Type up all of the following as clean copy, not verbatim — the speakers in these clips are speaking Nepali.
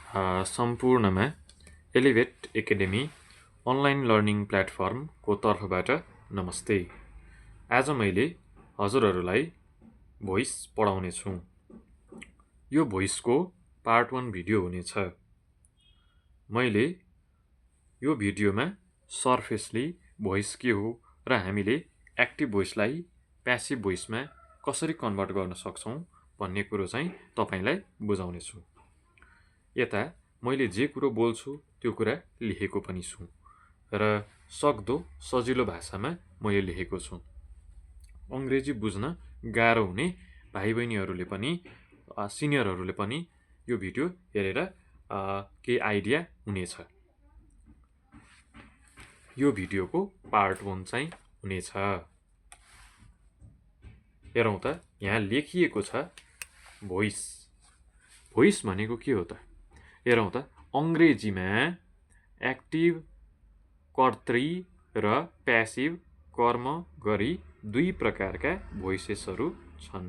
सम्पूर्णमा एलिभेट एकाडेमी अनलाइन लर्निङ प्लेटफर्मको तर्फबाट नमस्ते। आज मैले हजुरहरूलाई भोइस पढाउनेछु। यो भोइसको पार्ट 1 भिडियो हुनेछ। मैले यो भिडियोमा सरफेसली भोइस के हो र हामीले एक्टिभ भोइसलाई प्यासिभ भोइसमा कसरी कन्भर्ट गर्न सक्छौं भन्ने कुरो चाहिँ तपाईलाई बुझाउनेछु। यता मैले जे कुरो बोल्छु त्यो कुरा लेखेको पनि छु र सक्दो सजिलो भाषामा मैले लेखेको छु। अंग्रेजी बुझ्न गाह्रो हुने भाइ बहिनीहरूले पनि सिनियरहरूले पनि यो भिडियो हेरेर केही आइडिया हुनेछ। यो भिडियोको पार्ट 1 चाहिँ हुनेछ। हेरौँ त, यहाँ लेखिएको छ भोइस। भोइस भनेको के हो त? हेरौँ त, अंग्रेजीमा एक्टिभ कर्त्री र प्यासिभ कर्म गरी दुई प्रकारका भोइसेसहरू छन्।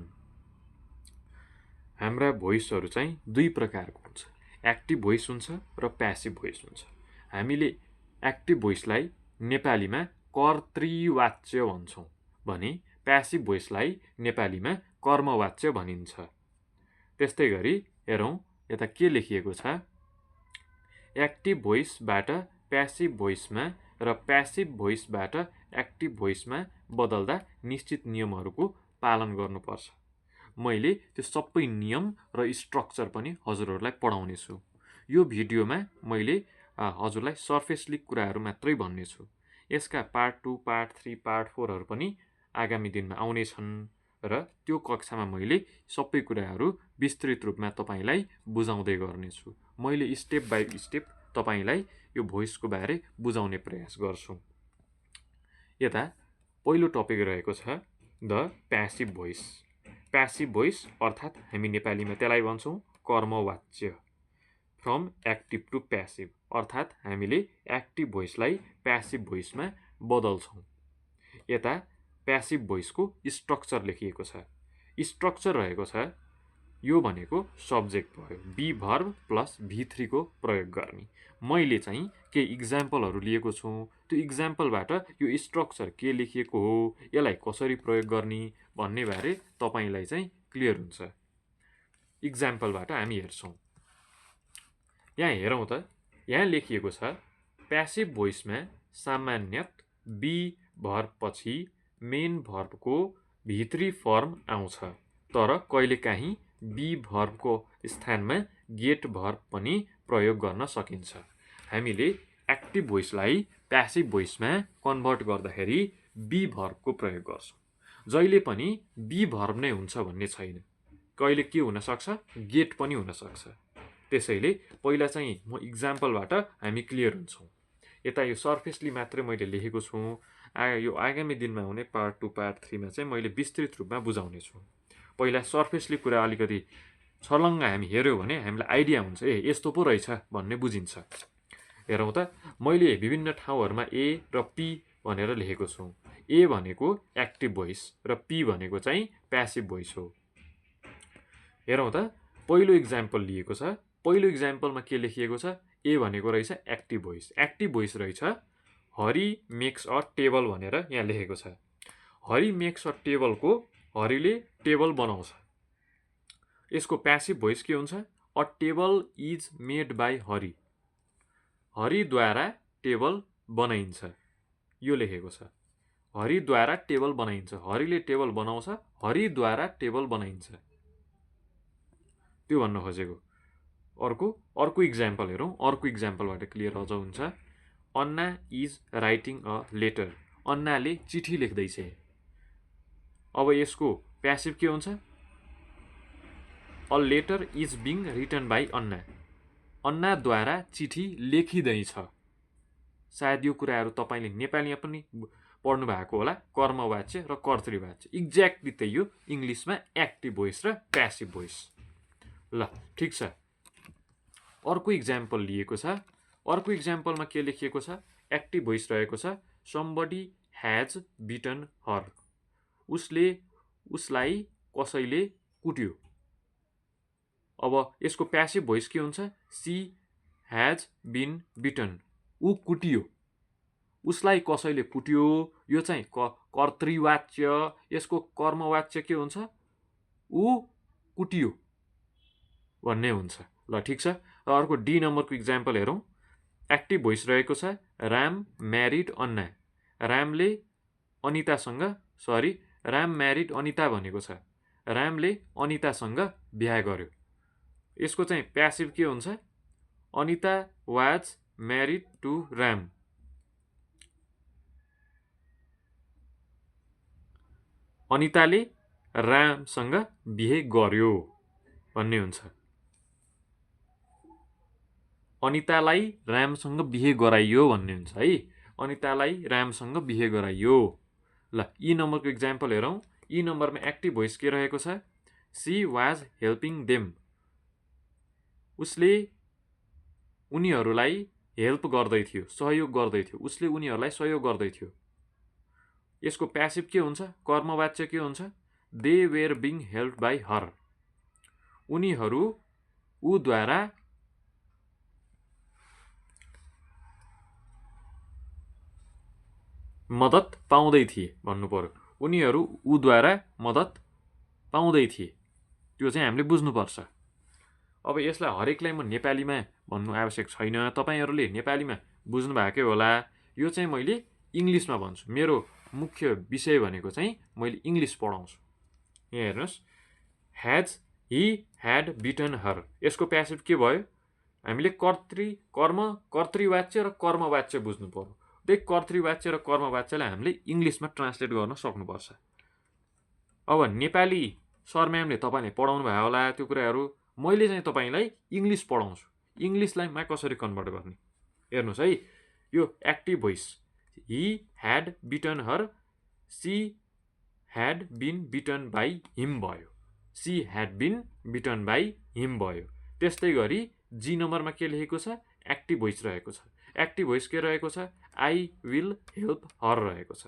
हाम्रा भोइसहरू चाहिँ दुई प्रकारको हुन्छ, एक्टिभ भोइस हुन्छ र प्यासिभ भोइस हुन्छ। हामीले एक्टिभ भोइसलाई नेपालीमा कर्तृवाच्य भन्छौं भने प्यासिभ भोइसलाई नेपालीमा कर्मवाच्य भनिन्छ। त्यस्तै गरी हेरौँ, यता के लेखिएको छ? एक्टिभ भोइसबाट प्यासिभ भोइसमा र प्यासिभ भोइसबाट एक्टिभ भोइसमा बदल्दा निश्चित नियमहरूको पालन गर्नुपर्छ। मैले त्यो सबै नियम र स्ट्रक्चर पनि हजुरहरूलाई पढाउने छु। यो भिडियोमा मैले हजुरलाई सरफेसली कुराहरू मात्रै भन्ने छु। यसका पार्ट 2, पार्ट 3, पार्ट 4 हरू पनि आगामी दिनमा आउने छन् र त्यो कक्षामा मैले सबै कुराहरू विस्तृत रूपमा तपाईलाई बुझाउँदै गर्नेछु। मैले स्टेप बाइ स्टेप तपाईलाई यो भोइसको बारे बुझाउने प्रयास गर्छु। यता पहिलो टपिक रहेको छ the passive voice. Passive voice अर्थात् हामी नेपालीमा त्यसलाई भन्छौं कर्मवाच्य। फ्रम एक्टिभ टु प्यासिभ अर्थात् हामीले एक्टिभ भोइसलाई प्यासिभ भोइसमा बदल्छौं। यता प्यासिभ भोइसको स्ट्रक्चर लेखिएको छ। स्ट्रक्चर रहेको छ, यो भनेको सब्जेक्ट भयो, बी भर्ब प्लस V3 को प्रयोग गर्ने। मैले चाहिँ केही इक्जाम्पलहरू लिएको छु। त्यो इक्जाम्पलबाट यो स्ट्रक्चर के लेखिएको हो, यसलाई कसरी प्रयोग गर्ने भन्ने बारे तपाईलाई चाहिँ क्लियर हुन्छ। इक्जाम्पलबाट हामी हेर्छौं। यहाँ हेरौँ त, यहाँ लेखिएको छ प्यासिभ भोइसमा सामान्यत बी भर्ब पछि मेन भर्बको V3 फर्म आउँछ, तर कहिलेकाहीँ बी भर्बको स्थानमा गेट भर्ब पनि प्रयोग गर्न सकिन्छ। हामीले एक्टिभ भोइसलाई प्यासिभ भोइसमा कन्भर्ट गर्दाखेरि बी भर्बको प्रयोग गर्छौं। जहिले पनि बी भर्ब नै हुन्छ भन्ने छैन, कहिले के हुन सक्छ, गेट पनि हुन सक्छ। त्यसैले पहिला चाहिँ म इक्जाम्पलबाट हामी क्लियर हुन्छौं। यता यो सरफेसली मात्रै मैले लेखेको छु। यो आगामी दिनमा हुने पार्ट 2, पार्ट 3 मा चाहिँ मैले विस्तृत रूपमा बुझाउने छु। पहिला सरफेसली कुरा अलिकति छर्लङ्ग हामी हेर्यो भने हामीलाई आइडिया हुन्छ, ए यस्तो पो रहेछ भन्ने बुझिन्छ। हेरौँ त, मैले विभिन्न ठाउँहरूमा ए र पी भनेर लेखेको छु। ए भनेको एक्टिभ भोइस र पी भनेको चाहिँ प्यासिभ भोइस हो। हेरौँ त, पहिलो इक्जाम्पल लिएको छ। पहिलो इक्जाम्पलमा के लेखिएको छ? ए भनेको रहेछ एक्टिभ भोइस। एक्टिभ भोइस रहेछ हरि मेक्स अ टेबल भनेर यहाँ लेखेको छ। हरि मेक्स अ टेबलको हरिले टेबल बनाउँछ। यसको प्यासिभ भोइस के हुन्छ? A table is made by Hari. हरिद्वारा टेबल बनाइन्छ, यो लेखेको छ। हरिद्वारा टेबल बनाइन्छ, हरिले टेबल बनाउँछ, हरिद्वारा टेबल बनाइन्छ, त्यो भन्न खोजेको। अर्को इक्जाम्पल हेरौँ। अर्को इक्जाम्पलबाट क्लियर अझ हुन्छ। Anna is writing a letter. अन्नाले चिठी लेख्दैछ। अब यसको प्यासिभ के हुन्छ? A letter is being written by Anna. अन्नाद्वारा चिठी लेखिँदैछ। सायद यो कुराहरू तपाईले नेपालीमा पनि पढ्नु भएको होला, कर्मवाच्य र कर्तृवाच्य। एक्ज्याक्टली त्यही हो इङ्ग्लिसमा एक्टिभ भोइस र प्यासिभ भोइस। ल, ठिक छ। अर्को इक्जाम्पल लिएको छ। अर्को इक्जाम्पलमा के लेखिएको छ? एक्टिभ भोइस रहेको छ समबडी ह्याज बिटन हर। उसलाई कसैले कुट्यो। अब यसको प्यासिभ भोइस के हुन्छ? सी ह्याज बिन बिटन। ऊ कुटियो, उसलाई कसैले कुट्यो। यो चाहिँ कर्तृवाच्य। यसको कर्मवाच्य के हुन्छ? ऊ कुटियो भन्ने हुन्छ। ल ठीक छ। र अर्को डी नम्बरको इक्जाम्पल हेरौँ। एक्टिभ भोइस रहेको छ राम म्यारिड अन्ना। राम म्यारिड अनिता भनेको छ। रामले अनितासँग बिहा गर्यो। यसको चाहिँ प्यासिभ के हुन्छ? Anita was married to Ram. अनिताले रामसँग बिहे गर्यो भन्ने हुन्छ। अनितालाई रामसँग बिहे गराइयो भन्ने हुन्छ है। अनितालाई रामसँग बिहे गराइयो। ल ई नम्बरको इक्जाम्पल हेरौँ। ई नम्बरमा एक्टिभ भोइस के रहेको छ? She was helping them. उसले उनीहरूलाई हेल्प गर्दै थियो, सहयोग गर्दै थियो। उसले उनीहरूलाई सहयोग गर्दै थियो। यसको प्यासिभ के हुन्छ? कर्मवाच्य के हुन्छ? They were being help by her. उनीहरू ऊद्वारा मद्दत पाउँदै थिए भन्नु पर्यो। उनीहरू ऊद्वारा मद्दत पाउँदै थिए। त्यो चाहिँ हामीले बुझ्नुपर्छ। अब यसलाई हरेकलाई म नेपालीमा भन्नु आवश्यक छैन। तपाईँहरूले नेपालीमा बुझ्नु भएकै होला। यो चाहिँ मैले इङ्ग्लिसमा भन्छु। मेरो मुख्य विषय भनेको चाहिँ मैले इङ्ग्लिस पढाउँछु। यहाँ हेर्नुहोस्। ही ह्याड बिटन हर। यसको प्यासिभ के भयो? हामीले कर्तृवाच्य र कर्मवाच्य बुझ्नु पर्यो। त्यही कर्तृवाच्य र कर्मवाच्यलाई हामीले इङ्ग्लिसमा ट्रान्सलेट गर्न सक्नुपर्छ। अब नेपाली सर म्यामले तपाईँले पढाउनु भयो होला त्यो कुराहरू। मैले चाहिँ तपाईँलाई इङ्ग्लिस पढाउँछु। इङ्ग्लिसलाईमा कसरी कन्भर्ट गर्ने हेर्नुहोस् है। यो active voice he had beaten her, she had been beaten by him भयो। She had been beaten by him भयो। त्यस्तै गरी जी नम्बरमा के लेखेको छ? एक्टिभ भोइस रहेको छ। एक्टिभ भोइस के रहेको छ? आई विल हेल्प हर रहेको छ।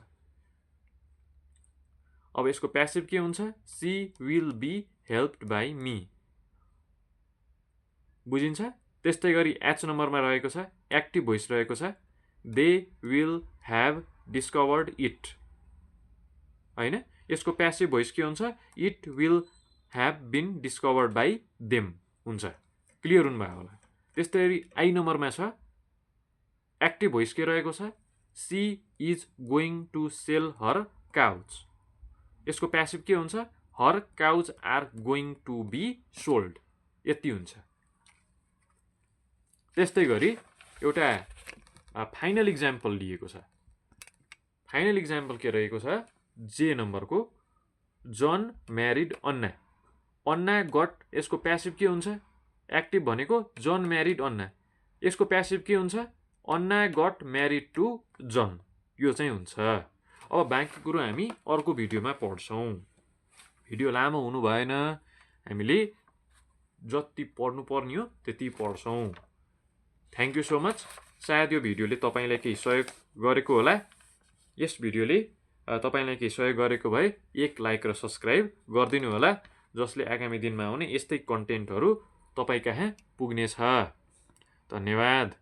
अब यसको प्यासिभ के हुन्छ? She will be helped by me. बुझिन्छ? त्यस्तै गरी एच नम्बरमा रहेको छ एक्टिभ भोइस रहेको छ they will have discovered it हैन। यसको प्यासिभ भोइस के हुन्छ? It will have been discovered by them हुन्छ। क्लियर हुनुभयो होला। त्यस्तै गरी आई नम्बरमा छ एक्टिभ भोइस के रहेको छ? She is going to sell her cows. यसको प्यासिभ के हुन्छ? Her cows are going to be sold. यति हुन्छ। त्यस्तै गरी एउटा फाइनल इक्जाम्पल लिएको छ। फाइनल इक्जाम्पल के रहेको छ? जे नम्बरको जन म्यारिड अन्ना। अन्ना गट। यसको प्यासिभ के हुन्छ? एक्टिभ भनेको जन म्यारिड अन्ना। यसको प्यासिभ के हुन्छ? अन्ना गट म्यारिड टु जन। यो चाहिँ हुन्छ। अब बाँकी कुरो हामी अर्को भिडियोमा पढ्छौँ। भिडियो लामो हुनु भएन। हामीले जति पढ्नु पर्ने हो त्यति पढ्छौँ। Thank you so much. सायद यो भिडियोले तपाईँलाई केही सहयोग गरेको होला। यस भिडियोले तपाईँलाई केही सहयोग गरेको भए एक लाइक र सब्सक्राइब गरिदिनु होला, जसले आगामी दिनमा आउने यस्तै कन्टेन्टहरू तपाईँ कहाँ पुग्नेछ। धन्यवाद।